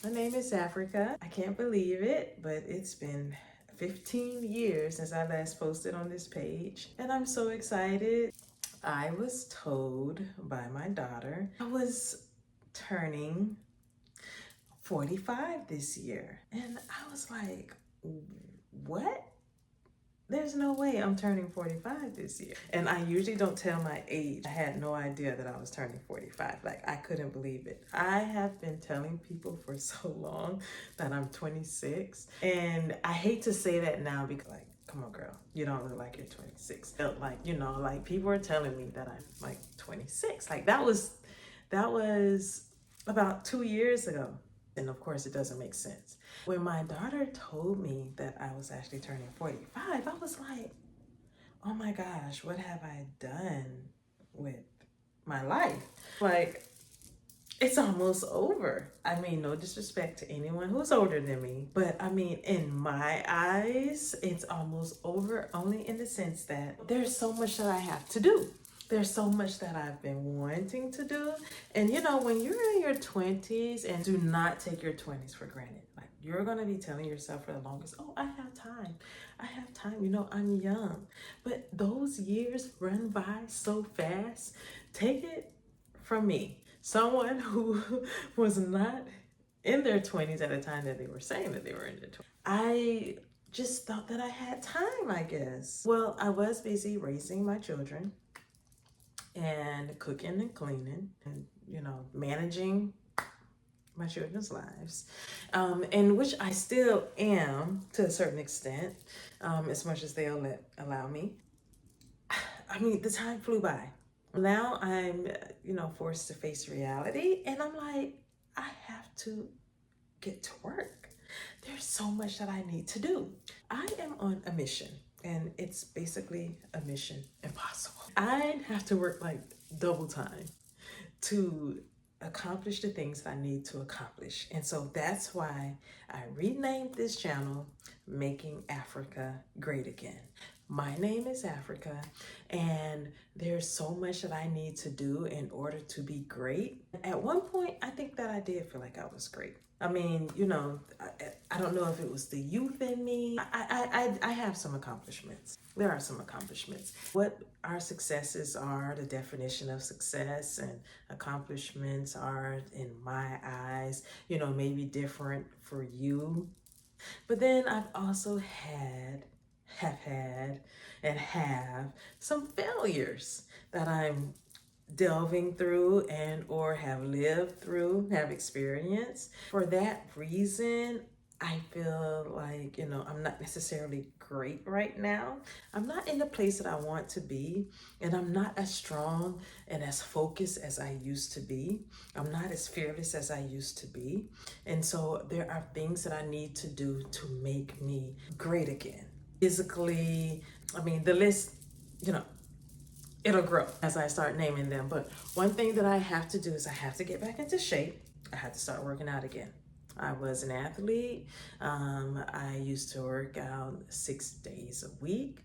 My name is Africa. I can't believe it, but it's been 15 years since I last posted on this page, and I'm so excited. I was told by my daughter I was turning 45 this year, and I was like, what? There's no way I'm turning 45 this year. And I usually don't tell my age. I had no idea that I was turning 45. Like, I couldn't believe it. I have been telling people for so long that I'm 26. And I hate to say that now because, like, come on, girl, you don't look like you're 26. Felt like, like people are telling me that I'm like 26. Like, that was about 2 years ago. And of course, it doesn't make sense. When my daughter told me that I was actually turning 45, I was like, oh my gosh, what have I done with my life? Like, it's almost over. I mean, no disrespect to anyone who's older than me, but I mean, in my eyes, it's almost over, only in the sense that there's so much that I have to do. There's so much that I've been wanting to do. And when you're in your 20s, and do not take your 20s for granted. Like, you're going to be telling yourself for the longest, oh, I have time. I have time. I'm young. But those years run by so fast. Take it from me, someone who was not in their 20s at the time that they were saying that they were in their 20s. I just thought that I had time, I guess. Well, I was busy raising my children and cooking and cleaning and, managing my children's lives, and which I still am to a certain extent, as much as they'll allow me. I mean, the time flew by. Now I'm, forced to face reality, and I'm like, I have to get to work. There's so much that I need to do. I am on a mission, and it's basically a mission impossible. I have to work like double time to accomplish the things that I need to accomplish. And so that's why I renamed this channel Making Africa Great Again. My name is Africa, and there's so much that I need to do in order to be great. At one point, I think that I did feel like I was great. I mean, I don't know if it was the youth in me. I have some accomplishments. There are some accomplishments. What our successes are, the definition of success and accomplishments are, in my eyes, maybe different for you. But then I've also have had, and have some failures that I'm delving through and or have lived through, have experienced. For that reason, I feel like, I'm not necessarily great right now. I'm not in the place that I want to be, and I'm not as strong and as focused as I used to be. I'm not as fearless as I used to be. And so there are things that I need to do to make me great again. Physically, I mean, the list, it'll grow as I start naming them. But one thing that I have to do is I have to get back into shape. I have to start working out again. I was an athlete. I used to work out 6 days a week.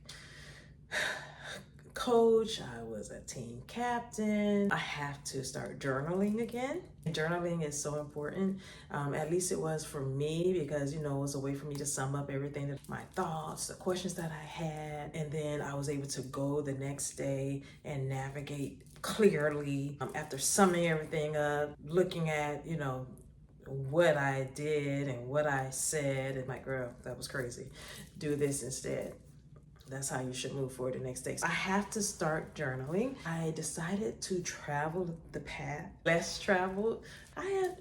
Coach, I was a team captain. I have to start journaling again. Journaling is so important. At least it was for me, because it was a way for me to sum up everything, that my thoughts, the questions that I had, and then I was able to go the next day and navigate clearly, after summing everything up, looking at what I did and what I said, and like, girl, that was crazy. Do this instead. That's how you should move forward the next day. I have to start journaling. I decided to travel the path less traveled. I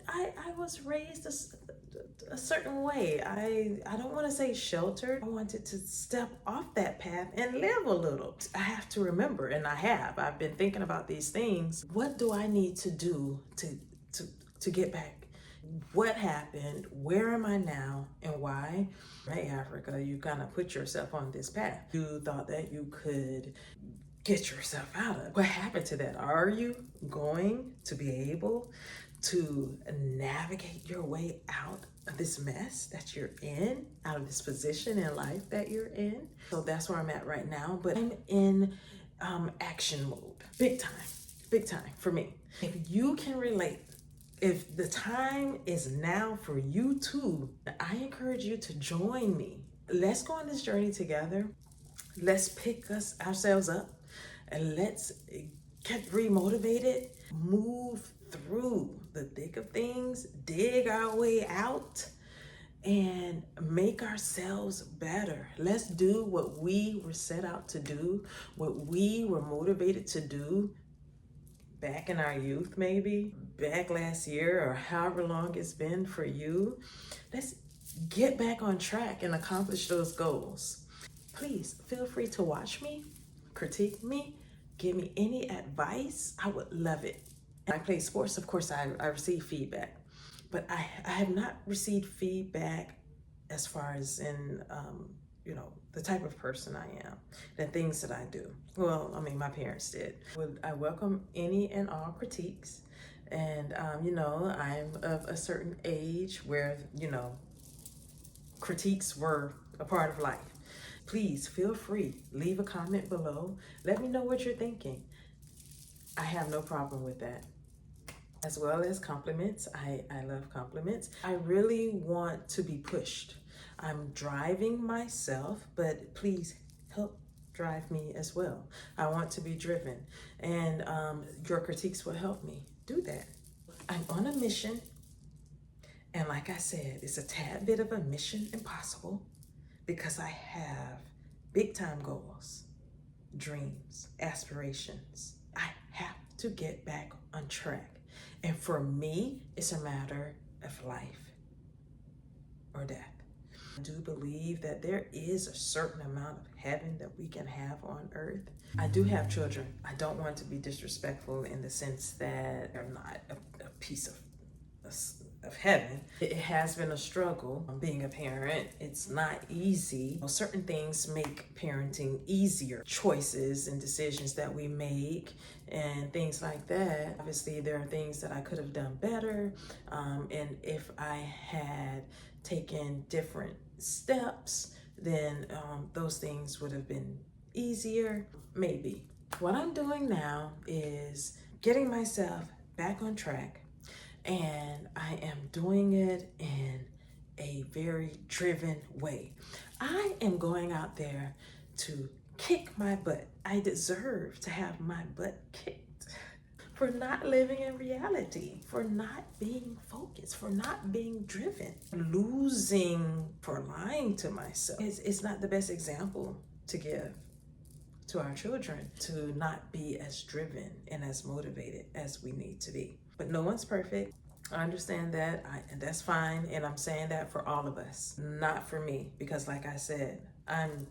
was raised a certain way. I don't want to say sheltered. I wanted to step off that path and live a little. I have to remember, and I've been thinking about these things. What do I need to do to get back? What happened? Where am I now? And why? Right, Africa, you kind of put yourself on this path. You thought that you could get yourself out of. What happened to that? Are you going to be able to navigate your way out of this mess that you're in, out of this position in life that you're in? So that's where I'm at right now. But I'm in action mode. Big time for me. If you can relate, If the time is now for you too, I encourage you to join me. Let's go on this journey together. Let's pick ourselves up and let's get remotivated, move through the thick of things, dig our way out, and make ourselves better. Let's do what we were set out to do, what we were motivated to do back in our youth, maybe back last year or however long it's been for you. Let's get back on track and accomplish those goals. Please feel free to watch me, critique me, give me any advice. I would love it. I play sports, of course, I receive feedback, but I have not received feedback as far as in, the type of person I am, the things that I do. Well, I mean, my parents did. I welcome any and all critiques. And, I'm of a certain age where, critiques were a part of life. Please feel free, leave a comment below. Let me know what you're thinking. I have no problem with that. As well as compliments. I love compliments. I really want to be pushed. I'm driving myself, but please help drive me as well. I want to be driven, and your critiques will help me do that. I'm on a mission, and like I said, it's a tad bit of a mission impossible because I have big time goals, dreams, aspirations. I have to get back on track. And for me, it's a matter of life or death. I do believe that there is a certain amount of heaven that we can have on earth. I do have children. I don't want to be disrespectful in the sense that they're not a piece of heaven. It has been a struggle being a parent. It's not easy. Certain things make parenting easier. Choices and decisions that we make and things like that. Obviously, there are things that I could have done better. And if I had taken different steps, then those things would have been easier, maybe. What I'm doing now is getting myself back on track, and I am doing it in a very driven way. I am going out there to kick my butt. I deserve to have my butt kicked for not living in reality, for not being focused, for not being driven, losing, for lying to myself. It's not the best example to give to our children, to not be as driven and as motivated as we need to be. But no one's perfect. I understand that, and that's fine. And I'm saying that for all of us, not for me, because like I said, I'm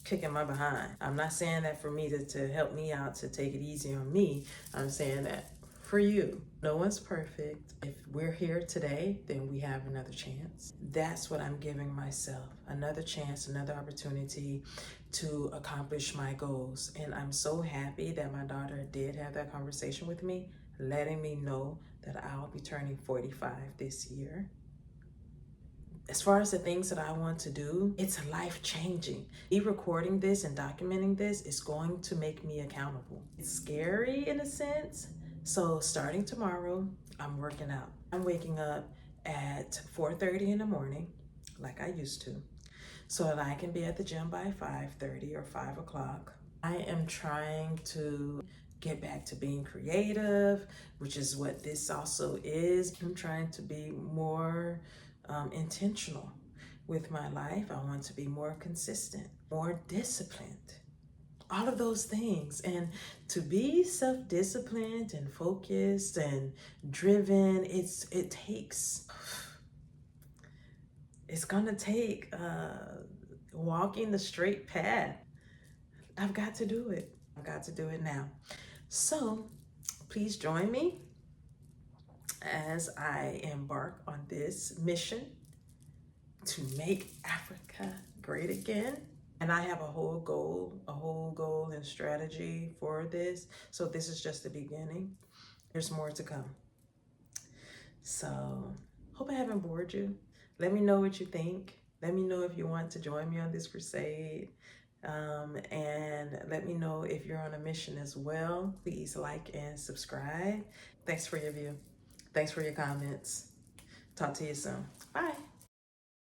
kicking my behind. I'm not saying that for me to help me out, to take it easy on me. I'm saying that for you. No one's perfect. If we're here today, then we have another chance. That's what I'm giving myself. Another chance, another opportunity to accomplish my goals. And I'm so happy that my daughter did have that conversation with me, letting me know that I'll be turning 45 this year. As far as the things that I want to do, it's life-changing. Me recording this and documenting this is going to make me accountable. It's scary in a sense. So starting tomorrow, I'm working out. I'm waking up at 4:30 in the morning, like I used to, so that I can be at the gym by 5:30 or 5 o'clock. I am trying to get back to being creative, which is what this also is. I'm trying to be more intentional with my life. I want to be more consistent, more disciplined, all of those things. And to be self-disciplined and focused and driven, it's gonna take walking the straight path. I've got to do it. I've got to do it now. So please join me as I embark on this mission to make Africa great again. And I have a whole goal and strategy for this. So this is just the beginning. There's more to come. So hope I haven't bored you. Let me know what you think. Let me know if you want to join me on this crusade. And let me know if you're on a mission as well. Please like and subscribe. Thanks for your view. Thanks for your comments. Talk to you soon. Bye.